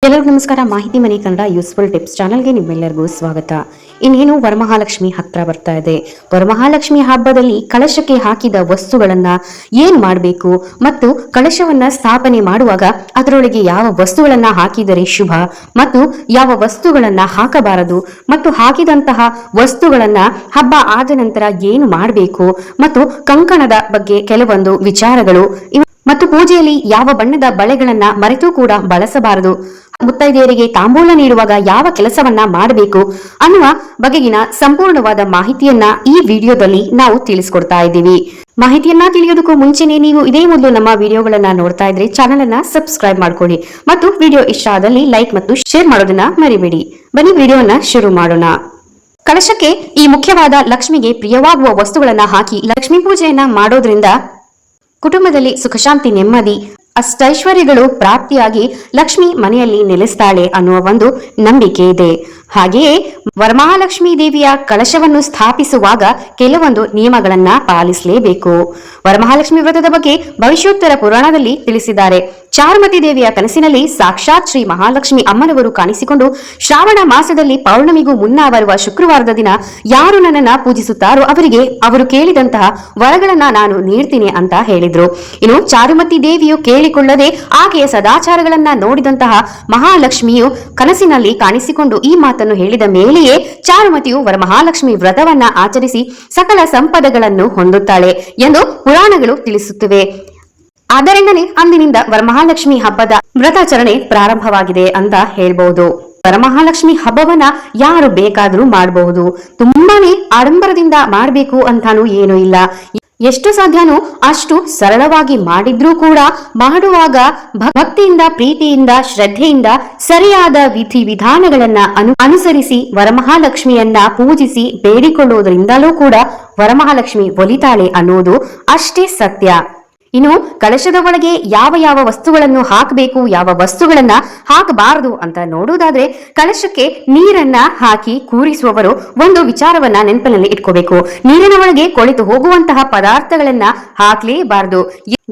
ಎಲ್ಲರಿಗೂ ನಮಸ್ಕಾರ. ಮಾಹಿತಿ ಮನೆ ಕನ್ನಡ ಯೂಸ್ಫುಲ್ ಟಿಪ್ಸ್ ಚಾನಲ್ಗೆ ನಿಮ್ಮೆಲ್ಲರಿಗೂ ಸ್ವಾಗತ. ಇನ್ನೇನು ವರಮಹಾಲಕ್ಷ್ಮಿ ಹತ್ರ ಬರ್ತಾ ಇದೆ. ವರಮಹಾಲಕ್ಷ್ಮಿ ಹಬ್ಬದಲ್ಲಿ ಕಳಶಕ್ಕೆ ಹಾಕಿದ ವಸ್ತುಗಳನ್ನ ಏನ್ ಮಾಡಬೇಕು ಮತ್ತು ಕಳಶವನ್ನ ಸ್ಥಾಪನೆ ಮಾಡುವಾಗ ಅದರೊಳಗೆ ಯಾವ ವಸ್ತುಗಳನ್ನ ಹಾಕಿದರೆ ಶುಭ ಮತ್ತು ಯಾವ ವಸ್ತುಗಳನ್ನ ಹಾಕಬಾರದು ಮತ್ತು ಹಾಕಿದಂತಹ ವಸ್ತುಗಳನ್ನ ಹಬ್ಬ ಆದ ನಂತರ ಏನು ಮಾಡಬೇಕು ಮತ್ತು ಕಂಕಣದ ಬಗ್ಗೆ ಕೆಲವೊಂದು ವಿಚಾರಗಳು ಮತ್ತು ಪೂಜೆಯಲ್ಲಿ ಯಾವ ಬಣ್ಣದ ಬಳೆಗಳನ್ನ ಮರೆತು ಕೂಡ ಬಳಸಬಾರದು, ಮುತ್ತೈದೆಯರಿಗೆ ತಾಂಬೂಲ ನೀಡುವಾಗ ಯಾವ ಕೆಲಸವನ್ನ ಮಾಡಬೇಕು ಅನ್ನುವ ಬಗೆಗಿನ ಸಂಪೂರ್ಣವಾದ ಮಾಹಿತಿಯನ್ನ ಈ ವಿಡಿಯೋದಲ್ಲಿ ನಾವು ತಿಳಿಸ್ಕೊಡ್ತಾ ಇದ್ದೀವಿ. ಮಾಹಿತಿಯನ್ನ ತಿಳಿಯೋದಕ್ಕೂ ಮುಂಚೆನೆ ನೀವು ಇದೇ ಮೊದಲು ನಮ್ಮ ವಿಡಿಯೋಗಳನ್ನ ನೋಡ್ತಾ ಇದ್ರೆ ಚಾನೆಲ್ ಅನ್ನ ಸಬ್ಸ್ಕ್ರೈಬ್ ಮಾಡ್ಕೊಳ್ಳಿ ಮತ್ತು ವಿಡಿಯೋ ಇಷ್ಟ ಆದಲ್ಲಿ ಲೈಕ್ ಮತ್ತು ಶೇರ್ ಮಾಡೋದನ್ನ ಮರಿಬೇಡಿ. ಬನ್ನಿ ವಿಡಿಯೋನ ಶುರು ಮಾಡೋಣ. ಕಳಶಕ್ಕೆ ಈ ಮುಖ್ಯವಾದ ಲಕ್ಷ್ಮಿಗೆ ಪ್ರಿಯವಾಗುವ ವಸ್ತುಗಳನ್ನ ಹಾಕಿ ಲಕ್ಷ್ಮೀ ಪೂಜೆಯನ್ನ ಮಾಡೋದ್ರಿಂದ ಕುಟುಂಬದಲ್ಲಿ ಸುಖಶಾಂತಿ, ನೆಮ್ಮದಿ, ಅಷ್ಟೈಶ್ವರ್ಯಗಳು ಪ್ರಾಪ್ತಿಯಾಗಿ ಲಕ್ಷ್ಮಿ ಮನೆಯಲ್ಲಿ ನೆಲೆಸ್ತಾಳೆ ಅನ್ನುವ ಒಂದು ನಂಬಿಕೆ ಇದೆ. ಹಾಗೆಯೇ ವರಮಹಾಲಕ್ಷ್ಮೀ ದೇವಿಯ ಕಳಶವನ್ನು ಸ್ಥಾಪಿಸುವಾಗ ಕೆಲವೊಂದು ನಿಯಮಗಳನ್ನ ಪಾಲಿಸಲೇಬೇಕು. ವರಮಹಾಲಕ್ಷ್ಮಿ ವ್ರತದ ಬಗ್ಗೆ ಭವಿಷ್ಯೋತ್ತರ ಪುರಾಣದಲ್ಲಿ ತಿಳಿಸಿದ್ದಾರೆ. ಚಾರುಮತಿ ದೇವಿಯ ಕನಸಿನಲ್ಲಿ ಸಾಕ್ಷಾತ್ ಶ್ರೀ ಮಹಾಲಕ್ಷ್ಮಿ ಅಮ್ಮನವರು ಕಾಣಿಸಿಕೊಂಡು ಶ್ರಾವಣ ಮಾಸದಲ್ಲಿ ಪೌರ್ಣಮಿಗೂ ಮುನ್ನ ಬರುವ ಶುಕ್ರವಾರದ ದಿನ ಯಾರು ನನ್ನನ್ನ ಪೂಜಿಸುತ್ತಾರೋ ಅವರಿಗೆ ಅವರು ಕೇಳಿದಂತಹ ವರಗಳನ್ನ ನಾನು ನೀಡ್ತೀನಿ ಅಂತ ಹೇಳಿದ್ರು. ಇನ್ನು ಚಾರುಮತಿ ದೇವಿಯು ಕೇಳಿಕೊಳ್ಳದೆ ಆಕೆಯ ಸದಾಚಾರಗಳನ್ನ ನೋಡಿದಂತಹ ಮಹಾಲಕ್ಷ್ಮಿಯು ಕನಸಿನಲ್ಲಿ ಕಾಣಿಸಿಕೊಂಡು ಈ ಮಾತನ್ನು ಹೇಳಿದ ಮೇಲೆಯೇ ಚಾರುಮತಿಯು ವರಮಹಾಲಕ್ಷ್ಮಿ ವ್ರತವನ್ನ ಆಚರಿಸಿ ಸಕಲ ಸಂಪದಗಳನ್ನು ಹೊಂದುತ್ತಾಳೆ ಎಂದು ಪುರಾಣಗಳು ತಿಳಿಸುತ್ತಿವೆ. ಆದ್ದರಿಂದಲೇ ಅಂದಿನಿಂದ ವರಮಹಾಲಕ್ಷ್ಮಿ ಹಬ್ಬದ ವ್ರತಾಚರಣೆ ಪ್ರಾರಂಭವಾಗಿದೆ ಅಂತ ಹೇಳ್ಬಹುದು. ವರಮಹಾಲಕ್ಷ್ಮಿ ಹಬ್ಬವನ್ನ ಯಾರು ಬೇಕಾದ್ರೂ ಮಾಡಬಹುದು. ತುಂಬಾನೇ ಆಡಂಬರದಿಂದ ಮಾಡಬೇಕು ಅಂತಾನೂ ಏನೂ ಇಲ್ಲ. ಎಷ್ಟು ಸಾಧ್ಯನೋ ಅಷ್ಟು ಸರಳವಾಗಿ ಮಾಡಿದ್ರೂ ಕೂಡ ಮಾಡುವಾಗ ಭಕ್ತಿಯಿಂದ, ಪ್ರೀತಿಯಿಂದ, ಶ್ರದ್ಧೆಯಿಂದ ಸರಿಯಾದ ವಿಧಿ ವಿಧಾನಗಳನ್ನ ಅನುಸರಿಸಿ ವರಮಹಾಲಕ್ಷ್ಮಿಯನ್ನ ಪೂಜಿಸಿ ಬೇಡಿಕೊಳ್ಳುವುದರಿಂದಲೂ ಕೂಡ ವರಮಹಾಲಕ್ಷ್ಮಿ ಒಲಿತಾಳೆ ಅನ್ನೋದು ಅಷ್ಟೇ ಸತ್ಯ. ಇನ್ನು ಕಳಶದ ಒಳಗೆ ಯಾವ ಯಾವ ವಸ್ತುಗಳನ್ನು ಹಾಕಬೇಕು, ಯಾವ ವಸ್ತುಗಳನ್ನ ಹಾಕಬಾರದು ಅಂತ ನೋಡುವುದಾದ್ರೆ ಕಳಶಕ್ಕೆ ನೀರನ್ನ ಹಾಕಿ ಕೂರಿಸುವವರು ಒಂದು ವಿಚಾರವನ್ನ ನೆನಪಿನಲ್ಲಿ ಇಟ್ಕೋಬೇಕು. ನೀರಿನ ಒಳಗೆ ಕೊಳೆತು ಹೋಗುವಂತಹ ಪದಾರ್ಥಗಳನ್ನ ಹಾಕಲೇಬಾರದು.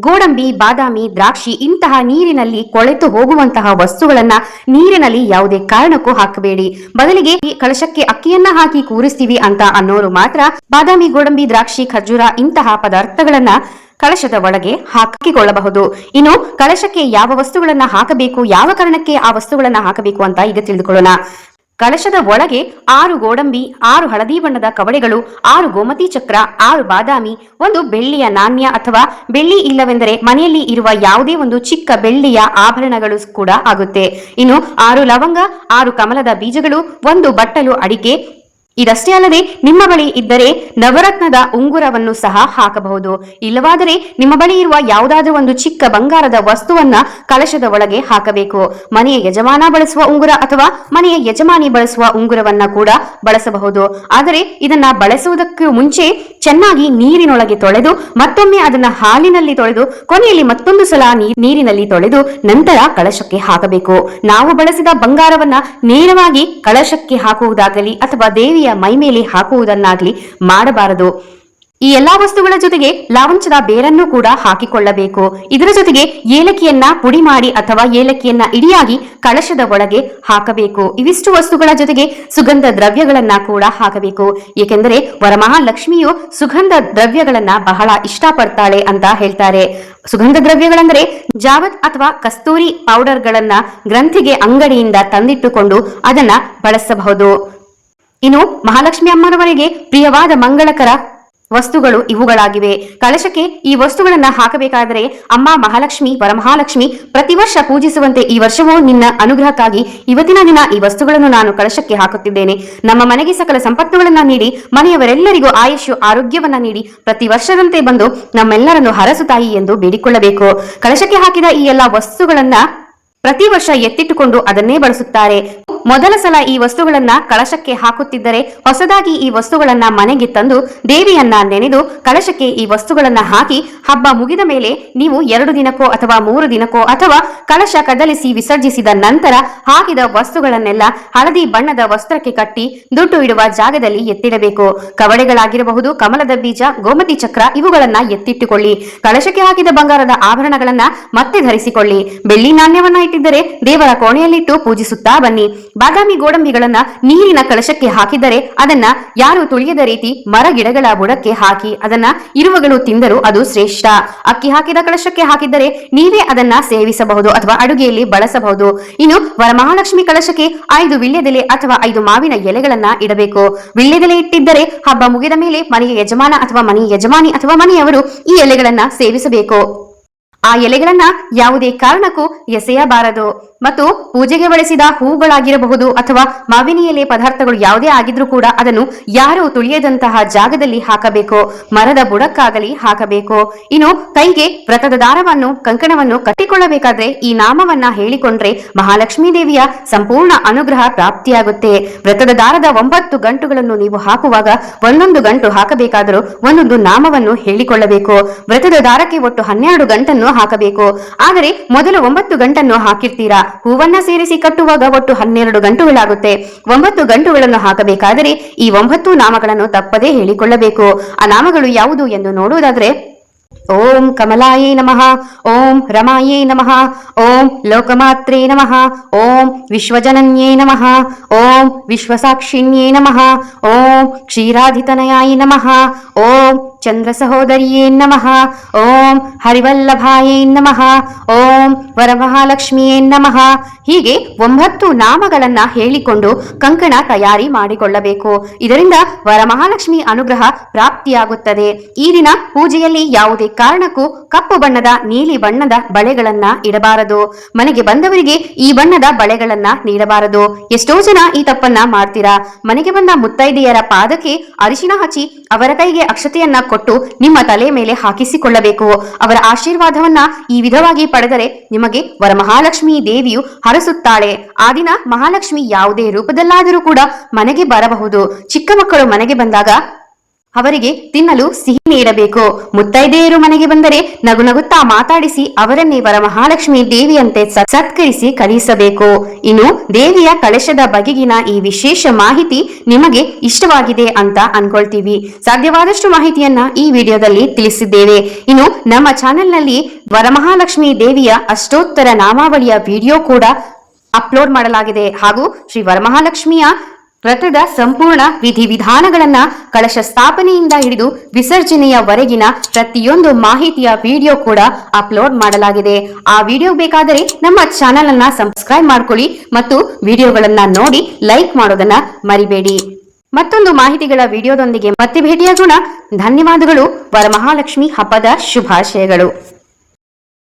ಗೋಡಂಬಿ, ಬಾದಾಮಿ, ದ್ರಾಕ್ಷಿ ಇಂತಹ ನೀರಿನಲ್ಲಿ ಕೊಳೆತು ಹೋಗುವಂತಹ ವಸ್ತುಗಳನ್ನ ನೀರಿನಲ್ಲಿ ಯಾವುದೇ ಕಾರಣಕ್ಕೂ ಹಾಕಬೇಡಿ. ಬದಲಿಗೆ ಈ ಕಳಶಕ್ಕೆ ಅಕ್ಕಿಯನ್ನ ಹಾಕಿ ಕೂರಿಸ್ತೀವಿ ಅಂತ ಅನ್ನೋರು ಮಾತ್ರ ಬಾದಾಮಿ, ಗೋಡಂಬಿ, ದ್ರಾಕ್ಷಿ, ಖರ್ಜೂರ ಇಂತಹ ಪದಾರ್ಥಗಳನ್ನ ಕಳಶದ ಒಳಗೆ ಹಾಕಿಕೊಳ್ಳಬಹುದು. ಇನ್ನು ಕಳಶಕ್ಕೆ ಯಾವ ವಸ್ತುಗಳನ್ನ ಹಾಕಬೇಕು, ಯಾವ ಕಾರಣಕ್ಕೆ ಆ ವಸ್ತುಗಳನ್ನ ಹಾಕಬೇಕು ಅಂತ ಈಗ ತಿಳಿದುಕೊಳ್ಳೋಣ. ಕಳಶದ ಒಳಗೆ 6 ಗೋಡಂಬಿ, 6 ಹಳದಿ ಬಣ್ಣದ ಕವಡೆಗಳು, 6 ಗೋಮತಿ ಚಕ್ರ, 6 ಬಾದಾಮಿ, ಒಂದು ಬೆಳ್ಳಿಯ ನಾಣ್ಯ ಅಥವಾ ಬೆಳ್ಳಿ ಇಲ್ಲವೆಂದರೆ ಮನೆಯಲ್ಲಿ ಇರುವ ಯಾವುದೇ ಒಂದು ಚಿಕ್ಕ ಬೆಳ್ಳಿಯ ಆಭರಣಗಳು ಕೂಡ ಆಗುತ್ತೆ. ಇನ್ನು 6 ಲವಂಗ, 6 ಕಮಲದ ಬೀಜಗಳು, 1 ಬಟ್ಟಲು ಅಡಿಕೆ. ಇದಷ್ಟೇ ಅಲ್ಲದೆ ನಿಮ್ಮ ಬಳಿ ಇದ್ದರೆ ನವರತ್ನದ ಉಂಗುರವನ್ನು ಸಹ ಹಾಕಬಹುದು. ಇಲ್ಲವಾದರೆ ನಿಮ್ಮ ಬಳಿ ಇರುವ ಯಾವುದಾದ್ರೂ ಒಂದು ಚಿಕ್ಕ ಬಂಗಾರದ ವಸ್ತುವನ್ನ ಕಳಶದ ಒಳಗೆ ಹಾಕಬೇಕು. ಮನೆಯ ಯಜಮಾನ ಬಳಸುವ ಉಂಗುರ ಅಥವಾ ಮನೆಯ ಯಜಮಾನಿ ಬಳಸುವ ಉಂಗುರವನ್ನ ಕೂಡ ಬಳಸಬಹುದು. ಆದರೆ ಇದನ್ನ ಬಳಸುವುದಕ್ಕೂ ಮುಂಚೆ ಚೆನ್ನಾಗಿ ನೀರಿನೊಳಗೆ ತೊಳೆದು ಮತ್ತೊಮ್ಮೆ ಅದನ್ನ ಹಾಲಿನಲ್ಲಿ ತೊಳೆದು ಕೊನೆಯಲ್ಲಿ ಮತ್ತೊಂದು ಸಲ ನೀರಿನಲ್ಲಿ ತೊಳೆದು ನಂತರ ಕಳಶಕ್ಕೆ ಹಾಕಬೇಕು. ನಾವು ಬಳಸಿದ ಬಂಗಾರವನ್ನ ನೇರವಾಗಿ ಕಳಶಕ್ಕೆ ಹಾಕುವುದಾಗಲಿ ಅಥವಾ ದೇವಿಯ ಮೈ ಮೇಲೆ ಹಾಕುವುದನ್ನಾಗ್ಲಿ ಮಾಡಬಾರದು. ಈ ಎಲ್ಲಾ ವಸ್ತುಗಳ ಜೊತೆಗೆ ಲಾವಂಚದ ಬೇರನ್ನು ಕೂಡ ಹಾಕಿಕೊಳ್ಳಬೇಕು. ಇದರ ಜೊತೆಗೆ ಏಲಕ್ಕಿಯನ್ನ ಪುಡಿ ಮಾಡಿ ಅಥವಾ ಏಲಕ್ಕಿಯನ್ನ ಇಡಿಯಾಗಿ ಕಳಶದ ಒಳಗೆ ಹಾಕಬೇಕು. ಇವಿಷ್ಟು ವಸ್ತುಗಳ ಜೊತೆಗೆ ಸುಗಂಧ ದ್ರವ್ಯಗಳನ್ನ ಕೂಡ ಹಾಕಬೇಕು. ಏಕೆಂದರೆ ವರಮಹಾಲಕ್ಷ್ಮಿಯು ಸುಗಂಧ ದ್ರವ್ಯಗಳನ್ನ ಬಹಳ ಇಷ್ಟಪಡ್ತಾಳೆ ಅಂತ ಹೇಳ್ತಾರೆ. ಸುಗಂಧ ದ್ರವ್ಯಗಳೆಂದರೆ ಜಾವತ್ ಅಥವಾ ಕಸ್ತೂರಿ ಪೌಡರ್ಗಳನ್ನ ಗ್ರಂಥಿಗೆ ಅಂಗಡಿಯಿಂದ ತಂದಿಟ್ಟುಕೊಂಡು ಅದನ್ನ ಬಳಸಬಹುದು. ಇನ್ನು ಮಹಾಲಕ್ಷ್ಮಿ ಅಮ್ಮನವರಿಗೆ ಪ್ರಿಯವಾದ ಮಂಗಳಕರ ವಸ್ತುಗಳು ಇವುಗಳಾಗಿವೆ. ಕಳಶಕ್ಕೆ ಈ ವಸ್ತುಗಳನ್ನ ಹಾಕಬೇಕಾದರೆ ಅಮ್ಮ ಮಹಾಲಕ್ಷ್ಮಿ, ವರಮಹಾಲಕ್ಷ್ಮಿ ಪ್ರತಿ ವರ್ಷ ಪೂಜಿಸುವಂತೆ ಈ ವರ್ಷವೂ ನಿನ್ನ ಅನುಗ್ರಹಕ್ಕಾಗಿ ಇವತ್ತಿನ ದಿನ ಈ ವಸ್ತುಗಳನ್ನು ನಾನು ಕಳಶಕ್ಕೆ ಹಾಕುತ್ತಿದ್ದೇನೆ. ನಮ್ಮ ಮನೆಗೆ ಸಕಲ ಸಂಪತ್ತುಗಳನ್ನ ನೀಡಿ ಮನೆಯವರೆಲ್ಲರಿಗೂ ಆಯುಷ್ಯು ಆರೋಗ್ಯವನ್ನ ನೀಡಿ ಪ್ರತಿ ವರ್ಷದಂತೆ ಬಂದು ನಮ್ಮೆಲ್ಲರನ್ನು ಹರಸು ತಾಯಿ ಎಂದು ಬೇಡಿಕೊಳ್ಳಬೇಕು. ಕಳಶಕ್ಕೆ ಹಾಕಿದ ಈ ಎಲ್ಲಾ ವಸ್ತುಗಳನ್ನ ಪ್ರತಿ ವರ್ಷ ಎತ್ತಿಟ್ಟುಕೊಂಡು ಅದನ್ನೇ ಬಳಸುತ್ತಾರೆ. ಮೊದಲ ಸಲ ಈ ವಸ್ತುಗಳನ್ನ ಕಳಶಕ್ಕೆ ಹಾಕುತ್ತಿದ್ದರೆ ಹೊಸದಾಗಿ ಈ ವಸ್ತುಗಳನ್ನ ಮನೆಗೆ ತಂದು ದೇವಿಯನ್ನ ನೆನೆದು ಕಳಶಕ್ಕೆ ಈ ವಸ್ತುಗಳನ್ನ ಹಾಕಿ ಹಬ್ಬ ಮುಗಿದ ಮೇಲೆ ನೀವು 2 ದಿನಕ್ಕೋ ಅಥವಾ 3 ದಿನಕ್ಕೋ ಅಥವಾ ಕಳಶ ಕದಲಿಸಿ ವಿಸರ್ಜಿಸಿದ ನಂತರ ಹಾಕಿದ ವಸ್ತುಗಳನ್ನೆಲ್ಲ ಹಳದಿ ಬಣ್ಣದ ವಸ್ತ್ರಕ್ಕೆ ಕಟ್ಟಿ ದುಡ್ಡು ಇಡುವ ಜಾಗದಲ್ಲಿ ಎತ್ತಿಡಬೇಕು. ಕವಡೆಗಳಾಗಿರಬಹುದು, ಕಮಲದ ಬೀಜ, ಗೋಮತಿ ಚಕ್ರ ಇವುಗಳನ್ನ ಎತ್ತಿಟ್ಟುಕೊಳ್ಳಿ. ಕಳಶಕ್ಕೆ ಹಾಕಿದ ಬಂಗಾರದ ಆಭರಣಗಳನ್ನ ಮತ್ತೆ ಧರಿಸಿಕೊಳ್ಳಿ. ಬೆಳ್ಳಿ ನಾಣ್ಯವನ್ನ ಇಟ್ಟಿದ್ದರೆ ದೇವರ ಕೋಣೆಯಲ್ಲಿಟ್ಟು ಪೂಜಿಸುತ್ತಾ ಬನ್ನಿ. ಬಾದಾಮಿ ಗೋಡಂಬಿಗಳನ್ನ ನೀರಿನ ಕಳಶಕ್ಕೆ ಹಾಕಿದರೆ ಅದನ್ನ ಯಾರು ತುಳಿಯದ ರೀತಿ ಮರ ಗಿಡಗಳ ಬುಡಕ್ಕೆ ಹಾಕಿ ಅದನ್ನ ಇರುವಗಳು ತಿಂದರೂ ಅದು ಶ್ರೇಷ್ಠ. ಅಕ್ಕಿ ಹಾಕಿದ ಕಳಶಕ್ಕೆ ಹಾಕಿದ್ದರೆ ನೀವೇ ಅದನ್ನ ಸೇವಿಸಬಹುದು ಅಥವಾ ಅಡುಗೆಯಲ್ಲಿ ಬಳಸಬಹುದು. ಇನ್ನು ವರಮಹಾಲಕ್ಷ್ಮಿ ಕಳಶಕ್ಕೆ 5 ವಿಳ್ಯದೆಲೆ ಅಥವಾ 5 ಮಾವಿನ ಎಲೆಗಳನ್ನ ಇಡಬೇಕು. ವಿಳ್ಯದೆಲೆ ಇಟ್ಟಿದ್ದರೆ ಹಬ್ಬ ಮುಗಿದ ಮೇಲೆ ಮನೆಯ ಯಜಮಾನ ಅಥವಾ ಮನೆಯ ಯಜಮಾನಿ ಅಥವಾ ಮನೆಯವರು ಈ ಎಲೆಗಳನ್ನ ಸೇವಿಸಬೇಕು. ಆ ಎಲೆಗಳನ್ನ ಯಾವುದೇ ಕಾರಣಕ್ಕೂ ಎಸೆಯಬಾರದು. ಮತ್ತು ಪೂಜೆಗೆ ಬಳಸಿದ ಹೂಗಳಾಗಿರಬಹುದು ಅಥವಾ ಮಾವಿನ ಎಲೆ ಪದಾರ್ಥಗಳು ಯಾವುದೇ ಆಗಿದ್ರೂ ಕೂಡ ಅದನ್ನು ಯಾರು ತುಳಿಯದಂತಹ ಜಾಗದಲ್ಲಿ ಹಾಕಬೇಕು. ಮರದ ಬುಡಕ್ಕಾಗಲಿ ಹಾಕಬೇಕು. ಇನ್ನು ಕೈಗೆ ವ್ರತದ ದಾರವನ್ನು ಕಂಕಣವನ್ನು ಕಟ್ಟಿಕೊಳ್ಳಬೇಕಾದ್ರೆ ಈ ನಾಮವನ್ನ ಹೇಳಿಕೊಂಡ್ರೆ ಮಹಾಲಕ್ಷ್ಮೀ ದೇವಿಯ ಸಂಪೂರ್ಣ ಅನುಗ್ರಹ ಪ್ರಾಪ್ತಿಯಾಗುತ್ತೆ. ವ್ರತದ ದಾರದ 9 ಗಂಟುಗಳನ್ನು ನೀವು ಹಾಕುವಾಗ 1 ಗಂಟು ಹಾಕಬೇಕಾದರೂ 1 ನಾಮವನ್ನು ಹೇಳಿಕೊಳ್ಳಬೇಕು. ವ್ರತದ ದಾರಕ್ಕೆ ಒಟ್ಟು 12 ಗಂಟನ್ನು ಹಾಕಬೇಕು. ಆದರೆ ಮೊದಲು 9 ಗಂಟನ್ನು ಹಾಕಿರ್ತೀರಾ, ಹೂವನ್ನ ಸೇರಿಸಿ ಕಟ್ಟುವಾಗ ಒಟ್ಟು 12 ಗಂಟುಗಳಾಗುತ್ತೆ. 9 ಗಂಟುಗಳನ್ನು ಹಾಕಬೇಕಾದರೆ ಈ 9 ನಾಮಗಳನ್ನು ತಪ್ಪದೇ ಹೇಳಿಕೊಳ್ಳಬೇಕು. ಆ ನಾಮಗಳು ಯಾವುದು ಎಂದು ನೋಡುವುದಾದ್ರೆ ಓಂ ಕಮಲಾಯೇ ನಮಃ, ಓಂ ರಮಾಯೇ ನಮಃ, ಓಂ ಲೋಕಮಾತ್ರೇ ನಮಃ, ಓಂ ವಿಶ್ವಜನನ್ಯೇ ನಮಃ, ಓಂ ವಿಶ್ವಸಾಕ್ಷಿಣ್ಯೇ ನಮಃ, ಓಂ ಕ್ಷೀರಾಧಿತನಯಾಯ ನಮಃ, ಓಂ ಚಂದ್ರ ಸಹೋದರಿಯೇ ನಮಃ, ಓಂ ಹರಿವಲ್ಲಭಾಯೇ ನಮಃ, ಓಂ ವರಮಹಾಲಕ್ಷ್ಮಿಯೇ ನಮಃ. ಹೀಗೆ 9 ನಾಮಗಳನ್ನ ಹೇಳಿಕೊಂಡು ಕಂಕಣ ತಯಾರಿ ಮಾಡಿಕೊಳ್ಳಬೇಕು. ಇದರಿಂದ ವರಮಹಾಲಕ್ಷ್ಮಿ ಅನುಗ್ರಹ ಪ್ರಾಪ್ತಿಯಾಗುತ್ತದೆ. ಈ ದಿನ ಪೂಜೆಯಲ್ಲಿ ಯಾವುದೇ ಕಾರಣಕ್ಕೂ ಕಪ್ಪು ಬಣ್ಣದ, ನೀಲಿ ಬಣ್ಣದ ಬಳೆಗಳನ್ನ ಇಡಬಾರದು. ಮನೆಗೆ ಬಂದವರಿಗೆ ಈ ಬಣ್ಣದ ಬಳೆಗಳನ್ನ ನೀಡಬಾರದು. ಎಷ್ಟೋ ಜನ ಈ ತಪ್ಪನ್ನ ಮಾಡ್ತೀರಾ. ಮನೆಗೆ ಬಂದ ಮುತ್ತೈದೆಯರ ಪಾದಕ್ಕೆ ಅರಿಶಿನ ಹಚ್ಚಿ ಅವರ ಕೈಗೆ ಅಕ್ಷತೆಯನ್ನ ಕೊಟ್ಟು ನಿಮ್ಮ ತಲೆ ಮೇಲೆ ಹಾಕಿಸಿಕೊಳ್ಳಬೇಕು. ಅವರ ಆಶೀರ್ವಾದವನ್ನ ಈ ವಿಧವಾಗಿ ಪಡೆದರೆ ನಿಮಗೆ ವರಮಹಾಲಕ್ಷ್ಮಿ ದೇವಿಯು ಹರಸುತ್ತಾಳೆ. ಆ ದಿನ ಮಹಾಲಕ್ಷ್ಮಿ ಯಾವುದೇ ರೂಪದಲ್ಲಾದರೂ ಕೂಡ ಮನೆಗೆ ಬರಬಹುದು. ಚಿಕ್ಕ ಮಕ್ಕಳು ಮನೆಗೆ ಬಂದಾಗ ಅವರಿಗೆ ತಿನ್ನಲು ಸಿಹಿ ನೀಡಬೇಕು. ಮುತ್ತೈದೆಯರು ಮನೆಗೆ ಬಂದರೆ ನಗು ನಗುತ್ತಾ ಮಾತಾಡಿಸಿ ಅವರನ್ನೇ ವರಮಹಾಲಕ್ಷ್ಮಿ ದೇವಿಯಂತೆ ಸತ್ಕರಿಸಿ ಕಳಿಸಬೇಕು. ಇನ್ನು ದೇವಿಯ ಕಳಶದ ಬಗೆಗಿನ ಈ ವಿಶೇಷ ಮಾಹಿತಿ ನಿಮಗೆ ಇಷ್ಟವಾಗಿದೆ ಅಂತ ಅನ್ಕೊಳ್ತೀವಿ. ಸಾಧ್ಯವಾದಷ್ಟು ಮಾಹಿತಿಯನ್ನ ಈ ವಿಡಿಯೋದಲ್ಲಿ ತಿಳಿಸಿದ್ದೇವೆ. ಇನ್ನು ನಮ್ಮ ಚಾನೆಲ್ನಲ್ಲಿ ವರಮಹಾಲಕ್ಷ್ಮಿ ದೇವಿಯ ಅಷ್ಟೋತ್ತರ ನಾಮಾವಳಿಯ ವಿಡಿಯೋ ಕೂಡ ಅಪ್ಲೋಡ್ ಮಾಡಲಾಗಿದೆ. ಹಾಗೂ ಶ್ರೀ ವರಮಹಾಲಕ್ಷ್ಮಿಯ ವ್ರತದ ಸಂಪೂರ್ಣ ವಿಧಿವಿಧಾನಗಳನ್ನ ಕಳಶ ಸ್ಥಾಪನೆಯಿಂದ ಹಿಡಿದು ವಿಸರ್ಜನೆಯವರೆಗಿನ ಪ್ರತಿಯೊಂದು ಮಾಹಿತಿಯ ವಿಡಿಯೋ ಕೂಡ ಅಪ್ಲೋಡ್ ಮಾಡಲಾಗಿದೆ. ಆ ವಿಡಿಯೋ ಬೇಕಾದರೆ ನಮ್ಮ ಚಾನೆಲ್ ಅನ್ನ ಸಬ್ಸ್ಕ್ರೈಬ್ ಮಾಡ್ಕೊಳ್ಳಿ ಮತ್ತು ವಿಡಿಯೋಗಳನ್ನ ನೋಡಿ ಲೈಕ್ ಮಾಡೋದನ್ನ ಮರಿಬೇಡಿ. ಮತ್ತೊಂದು ಮಾಹಿತಿಗಳ ವಿಡಿಯೋದೊಂದಿಗೆ ಮತ್ತೆ ಭೇಟಿಯಾಗೋಣ. ಧನ್ಯವಾದಗಳು. ವರಮಹಾಲಕ್ಷ್ಮಿ ಹಬ್ಬದ ಶುಭಾಶಯಗಳು.